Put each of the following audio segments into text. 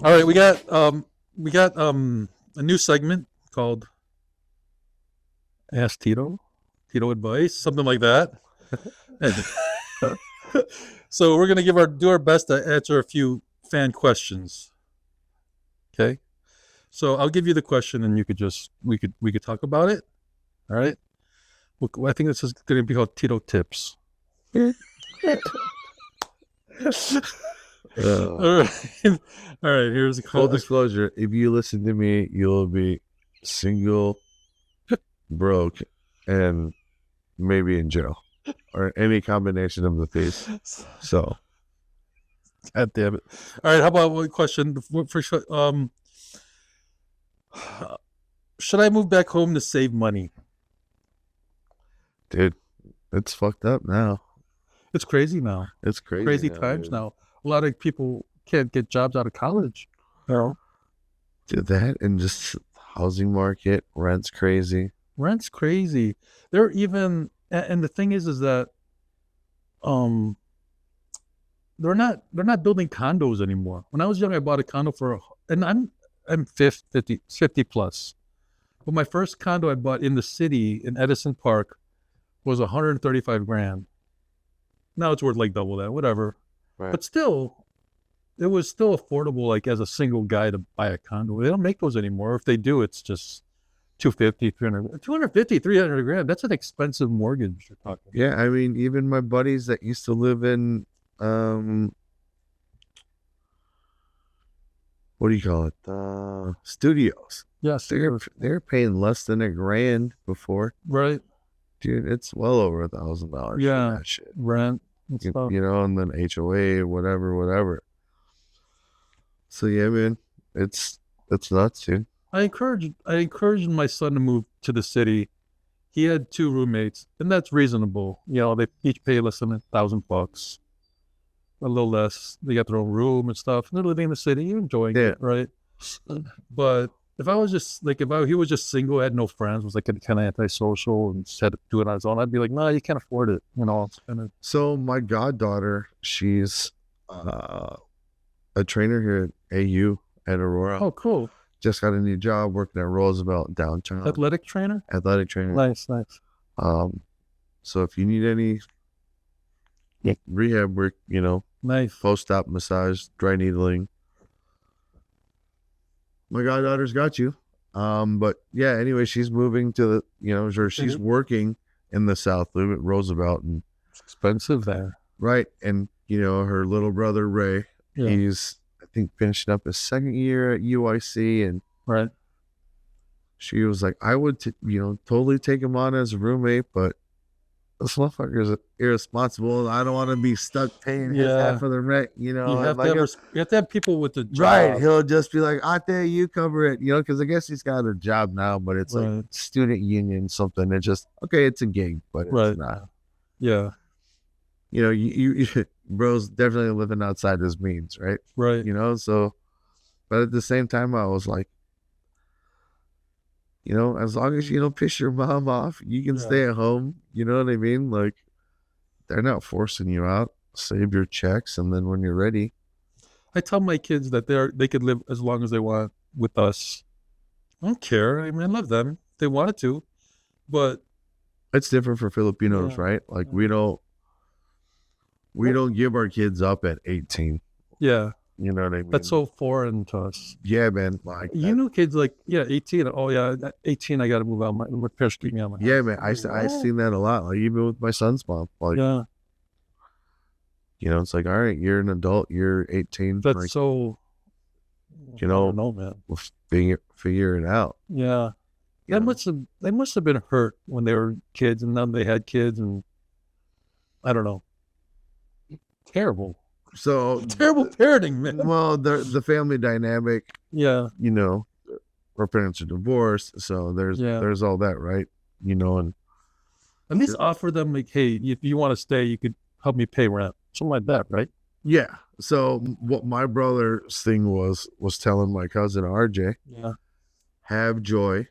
All right, we got a new segment called Ask Tito, Tito Advice, something like that. So we're gonna do our best to answer a few fan questions. Okay. So I'll give you the question, and you could just we could talk about it. All right. Well, I think this is going to be called Tito Tips. Uh, All right. All right. Here's Full disclosure: if you listen to me, you'll be single, broke, and maybe in jail, or any combination of the things. So, God damn it! All right. How about one question for sure? Should I move back home to save money? dude, it's fucked up now. It's crazy now. It's crazy. Crazy times now. A lot of people can't get jobs out of college. Dude, that and just housing market, rent's crazy. Rent's crazy. They're even, and the thing is that um they're not building condos anymore. When I was young, I bought a condo and I'm 50 plus. But my first condo I bought in the city in Edison Park was 135 grand. Now it's worth like double that, whatever. Right. But still, it was still affordable, like as a single guy to buy a condo. They don't make those anymore. If they do, it's just 250, 300, 250, 300 grand. That's an expensive mortgage you're talking. Yeah, I mean, even my buddies that used to live in what do you call it? Studios. Yes, They're paying less than $1,000 before. right. Dude, it's well over $1,000. Yeah, for that shit. rent and You, stuff. you know, and then HOA, whatever. So yeah, man, it's nuts, dude. I encouraged my son to move to the city. He had two roommates, and that's reasonable. You know, they each pay less than $1,000, a little less. They got their own room and stuff. And they're living in the city, you're enjoying Yeah. it, right? But if I was just like, he was just single, had no friends, was like kind of antisocial, and just had to do it on his own, I'd be like, no, you can't afford it. You know, it's kind of. So my goddaughter, she's a trainer here at AU at Aurora. Oh, cool. Just got a new job working at Roosevelt downtown. Athletic trainer. Athletic trainer. Nice. So if you need any rehab work, you know, Nice. post-op massage, dry needling, my goddaughter's got you. But yeah, anyway, she's moving to the, you know, she's working in the South Loop at Roosevelt, and It's expensive there. right, and you know, her little brother Ray, Yeah. he's I think finishing up his second year at UIC, and Right. she was like, I would, totally take him on as a roommate, but this motherfucker is irresponsible, and I don't want to be stuck paying his Yeah. half of the rent, you know. You have, and to like, you have to have people with the job. right, he'll just be like, Ate, you cover it, you know, because I guess he's got a job now, but it's like Right. student union something. It's just, okay, it's a gig, but Right. it's not. Yeah. You know, you bro's definitely living outside his means, right? Right. You know, so, but at the same time, I was like, you know, as long as you don't piss your mom off, you can stay at home. You know what I mean? Like, they're not forcing you out. Save your checks, and then when you're ready. I tell my kids that they could live as long as they want with us. I don't care. I mean, I love them. If they wanted to, but It's different for Filipinos, Yeah. right? Like, we don't give our kids up at 18. yeah, You know what I mean? that's so foreign to us. Yeah, man. Like, You know, kids like 18. Oh yeah, at 18, I got to move out. My parents keep me out. yeah, man. I seen that a lot. Like, even with my son's mom. Like, Yeah, you know, it's like, all right, you're an adult. You're 18. that's like, so. you know, I don't know, man. we'll figure it out. Yeah, You know? they must have been hurt when they were kids, and then they had kids, and I don't know. Terrible parenting, man. Well, the family dynamic, Yeah, you know, our parents are divorced, so there's all that, right? You know, and at least offer them like, hey, if you want to stay, you could help me pay rent, something like that, right? yeah. So what my brother's thing was telling my cousin RJ, Yeah, have Joy,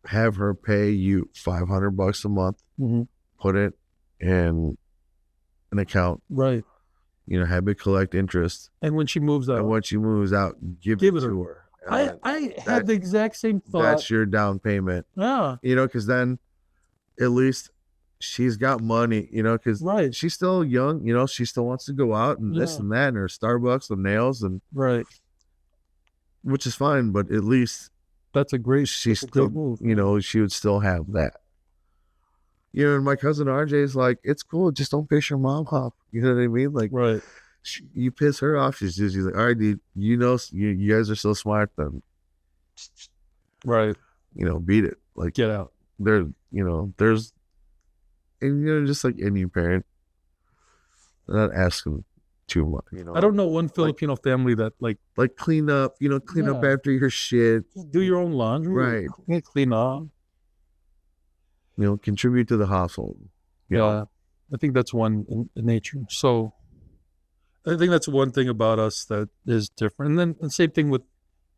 have her pay you $500 a month, mm-hmm. put it in an account, Right. have me collect interest. And when she moves out, And when she moves out, give Give it it her. to her. I had the exact same thought. That's your down payment. Yeah. Because then at least she's got money, because Right. she's still young, she still wants to go out and this Yeah. and that and her Starbucks and nails and Right. which is fine, but at least That's a great. she's that's a great still, move. she would still have that. And my cousin RJ is like, it's cool, just don't piss your mom off. You know what I mean? Like, Right. you piss her off, she's like, all right, dude, you guys are so smart, then, Right. beat it. Like, Get out. there's, and just like any parent, not asking too much. I don't know one Filipino family that like clean up, clean up Yeah. after your shit, do your own laundry. Right. Clean up. contribute to the household. Yeah. I think that's one in nature. So I think that's one thing about us that is different. And then the same thing with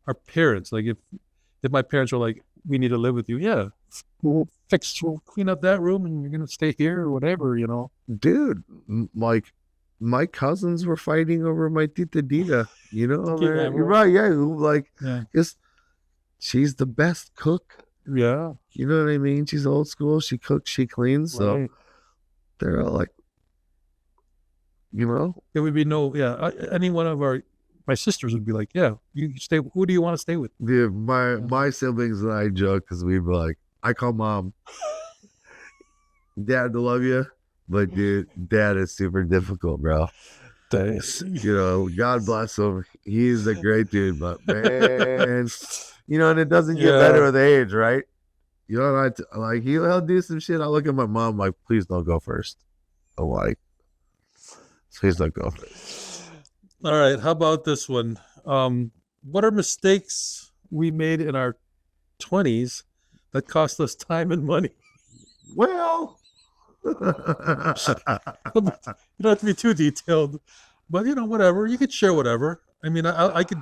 our parents. Like if my parents are like, we need to live with you, yeah, we'll clean up that room and you're gonna stay here or whatever, Dude, like my cousins were fighting over my Tita Dita, Yeah, you're right, yeah, like, Yeah. because she's the best cook. Yeah. You know what I mean? She's old school. She cooks, she cleans. So Right. they're all like, There would be no, any one of my sisters would be like, yeah, you stay. Who do you want to stay with? dude, my siblings and I joke because we'd be like, I call mom, Dad, I love you. But dude, Dad is super difficult, bro. God bless him. He's a great dude, but man, and it doesn't get better with age, right? Like he'll do some shit. I look at my mom like, please don't go first. I'm like, please don't go first. All right. How about this one? What are mistakes we made in our 20s that cost us time and money? Well, You don't have to be too detailed, but whatever. You could share whatever. I mean, I could.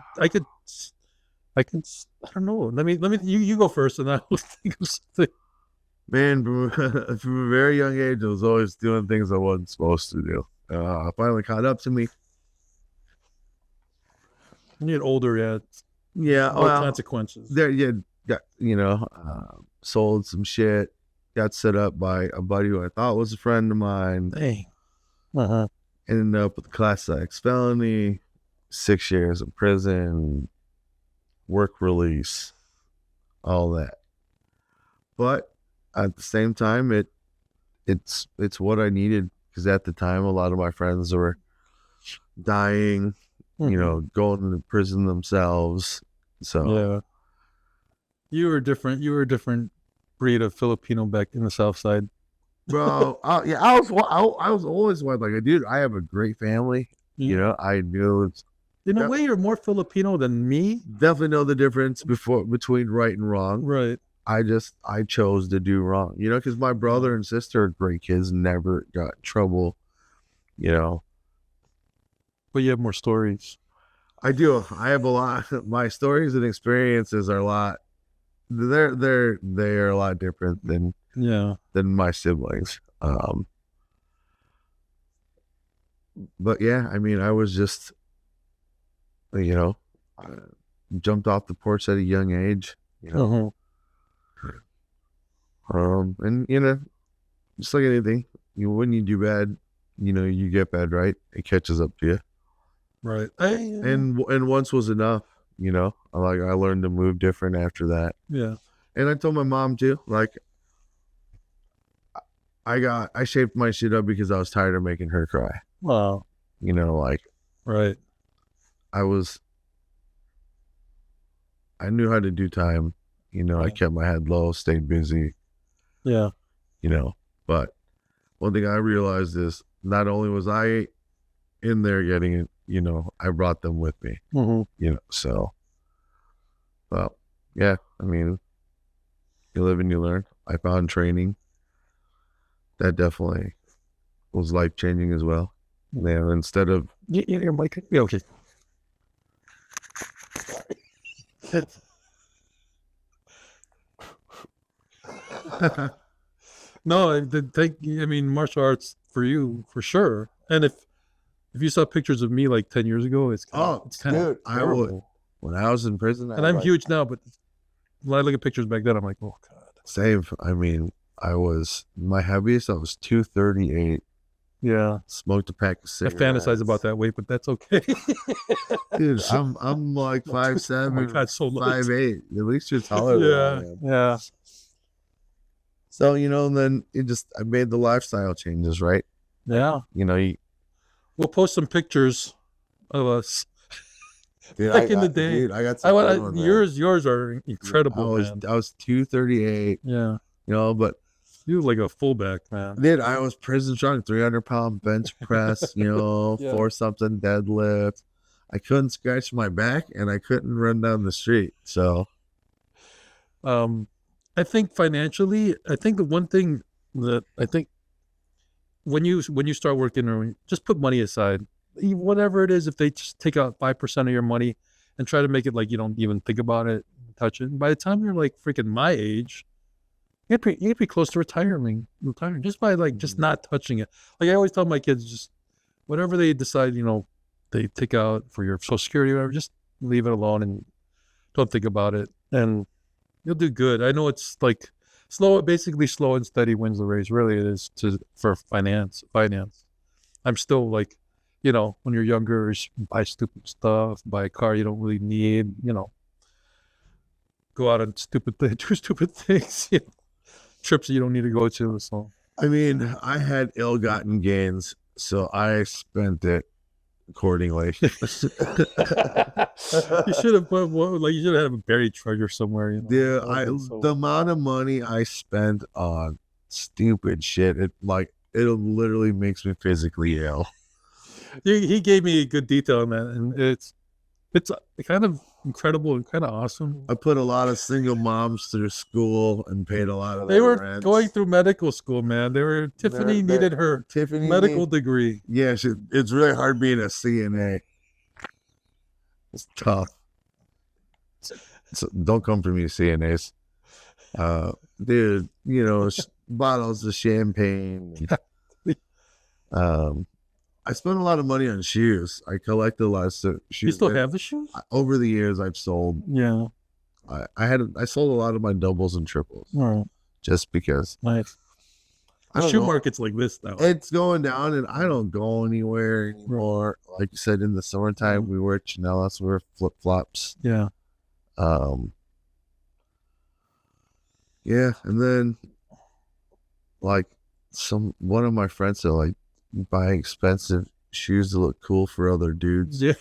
I don't know. Let me. You go first, and I will think of something. Man, from a very young age, I was always doing things I wasn't supposed to do. Finally caught up to me. When you get older, Yeah, more consequences. There, sold some shit. Got set up by a buddy who I thought was a friend of mine. Dang. Ended up with a Class X felony, 6 years in prison, work release, all that. But at the same time, it's what I needed, because at the time a lot of my friends were dying, going into prison themselves. So you were different. You were a different breed of Filipino back in the South Side, bro. I was always one like, dude, I have a great family. I knew it's. In a way, you're more Filipino than me. Definitely know the difference between right and wrong. Right. I chose to do wrong, because my brother and sister are great kids, never got in trouble, But you have more stories. I do. I have a lot. My stories and experiences are a lot. They're a lot different than my siblings. But yeah, I mean, I was just, jumped off the porch at a young age, and just like anything, when you do bad, you get bad, right? It catches up to you. Right. And once was enough, I learned to move different after that. Yeah. And I told my mom too, like, I shaped my shit up because I was tired of making her cry. Wow. Right. I knew how to do time, I kept my head low, stayed busy. Yeah. But one thing I realized is not only was I in there getting it, I brought them with me, so, well, yeah, I mean, you live and you learn. I found training that definitely was life-changing as well. Yeah, instead of... Your mic? Yeah, okay. No, I mean, martial arts for you, for sure. And if if you saw pictures of me like 10 years ago, it's kind of dude, terrible. when I was in prison, And I'm huge now, but when I look at pictures back then, I'm like, oh god. Same. I mean, I was my heaviest. I was 238. Yeah, Smoked a pack of I cigarettes. fantasize about that weight, but that's okay. Dude, I'm like 5'7", Oh my god, so light. 5'8". At least you're taller than I am. Yeah. So, and then I made the lifestyle changes, right? Yeah. We'll post some pictures of us dude, back in the day. Dude, I got some good ones, yours are incredible, man. I was 238. Yeah. But you like a fullback, man. Dude, I was prison strong, 300-pound bench press, for something deadlift. I couldn't scratch my back and I couldn't run down the street. So, I think financially, I think the one thing that I think when you start working, or just put money aside, whatever it is, if they just take out 5% of your money and try to make it like you don't even think about it, touch it. By the time you're like freaking my age, you'd be close to retiring just by like just not touching it. Like I always tell my kids, just whatever they decide, they take out for your Social Security, whatever, just leave it alone and don't think about it, and you'll do good. I know it's like basically slow and steady wins the race. Really, it is for finance. I'm still like, when you're younger, you buy stupid stuff, buy a car you don't really need, go out and do stupid things, trips that you don't need to go to. So, I mean, I had ill-gotten gains, so I spent it accordingly. You should have you should have a buried treasure somewhere. Yeah, the amount of money I spent on stupid shit, it literally makes me physically ill. He gave me good detail on that, and it's kind of incredible and kind of awesome. I put a lot of single moms through school and paid a lot of They were rents. going through medical school, man. Tiffany needed her medical degree. Yeah, it's really hard being a CNA. It's tough. So don't come for me, CNAs. Dude, bottles of champagne. I spent a lot of money on shoes. I collected a lot of shoes. You still have the shoes? Over the years, I've sold. Yeah. I sold a lot of my doubles and triples. Right. Just because. Nice. The shoe market's like this now. It's going down, and I don't go anywhere anymore. Like you said, in the summertime, we wear chanelas, we wear flip-flops. Yeah. Yeah, and then, one of my friends said, buy expensive shoes to look cool for other dudes. Yeah.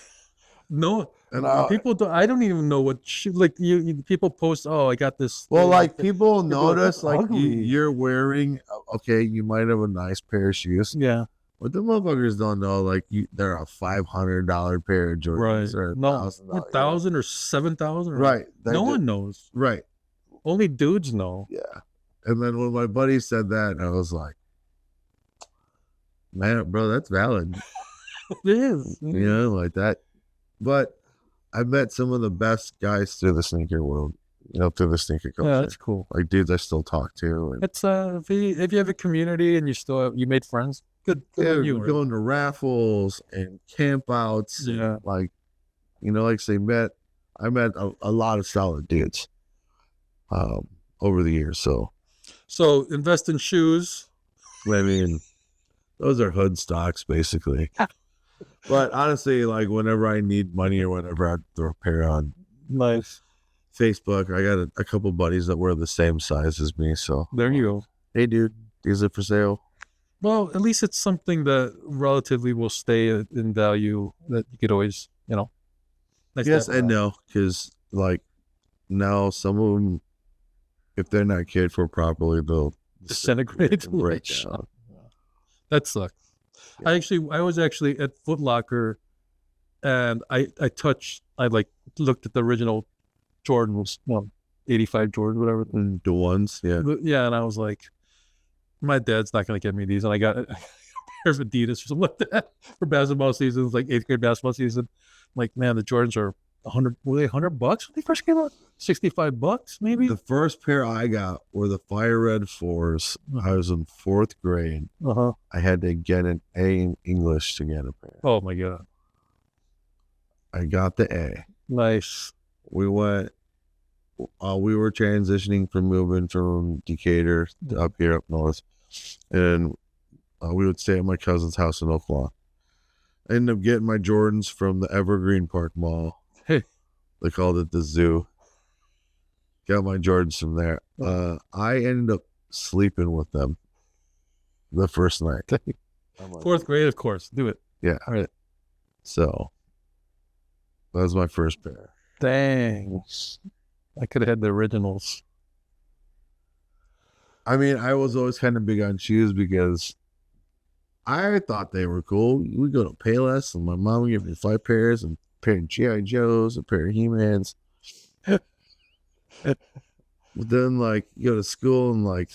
No. And people don't. I don't even know what shoe. You people post. Oh, I got this. Well, people notice you're wearing. Okay, you might have a nice pair of shoes. Yeah. But the motherfuckers don't know. They're a $500 pair of Jordans, right? Or $1,000 or $7,000. Right. No one knows. Right. Only dudes know. Yeah. And then when my buddy said that, I was like, man, bro, that's valid. It is. Like that. But I met some of the best guys through the sneaker world, through the sneaker culture. Yeah, that's cool. Dudes I still talk to. And it's if you have a community and you made friends, good. You're going to raffles and campouts. Yeah. I met a lot of solid dudes over the years. So invest in shoes. I mean, those are hood stocks, basically. But honestly, whenever I need money or whenever I throw a pair on nice Facebook, I got a couple buddies that wear the same size as me. So there you go. Hey, dude, these are for sale. Well, at least it's something that relatively will stay in value that you could always, nice. Yes and no, because now some of them, if they're not cared for properly, they'll disintegrate and break down. That sucks. Yeah. I was actually at Foot Locker, and I looked at the original Jordans, 85 Jordans, whatever. The ones, yeah. Yeah, and I was like, my dad's not going to get me these. And I got a pair of Adidas or something like that for basketball season. It was like 8th grade basketball season. I'm like, man, the Jordans are Were they $100 when they first came out? $65 maybe. The first pair I got were the Fire Red 4s. I was in 4th grade. Uh-huh. I had to get an A in English to get a pair. Oh my god. I got the A. Nice. We went. We were transitioning from moving from Decatur to up here up north, and we would stay at my cousin's house in Oaklawn. I ended up getting my Jordans from the Evergreen Park Mall. Hey. They called it the zoo. Got my Jordans from there. I ended up sleeping with them the first night. 4th grade, of course. Do it. Yeah. All right. So that was my first pair. Dang. I could have had the originals. I mean, I was always kind of big on shoes because I thought they were cool. We go to Payless, and my mom would give me 5 pairs, and a pair of G.I. Joes, a pair of He-Mans. But then, like, you go to school, and, like,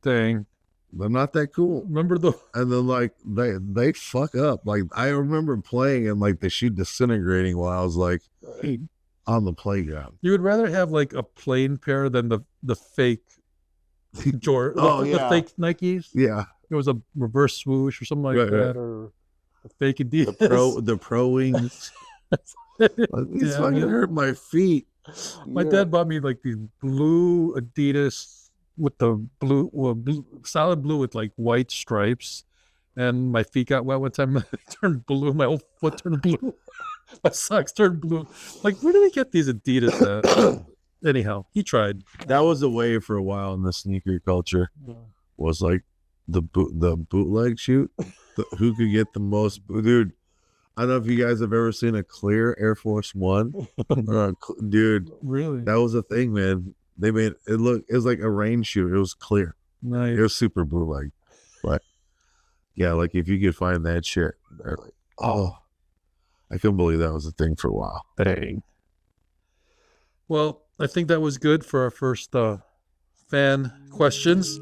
Dang. they're not that cool. Remember the And then, like, they fuck up. Like, I remember playing, and, like, the shoe disintegrating while I was, like, on the playground. you would rather have like a plain pair than the fake Jordan, Oh, the yeah. fake Nikes. Yeah. It was a reverse swoosh or something like Right, that, right. or a fake Adidas. The pro wings. Like, these Yeah, fucking man. hurt my feet. My dad bought me like these blue Adidas with the blue, solid blue with like white stripes, and my feet got wet one time. They turned blue. My whole foot turned blue. My socks turned blue. Like, where do they get these Adidas at? Anyhow, he tried. That was a wave for a while in the sneaker culture. Was like the bootleg shoot. Who could get the most? Dude, I don't know if you guys have ever seen a clear Air Force One. Dude, Really? that was a thing, man. They made it look. It was like a rain shoe. It was clear. Nice. It was super bootleg, but yeah, like if you could find that shit, they're like, oh, I couldn't believe that was a thing for a while. Dang. Well, I think that was good for our first fan questions.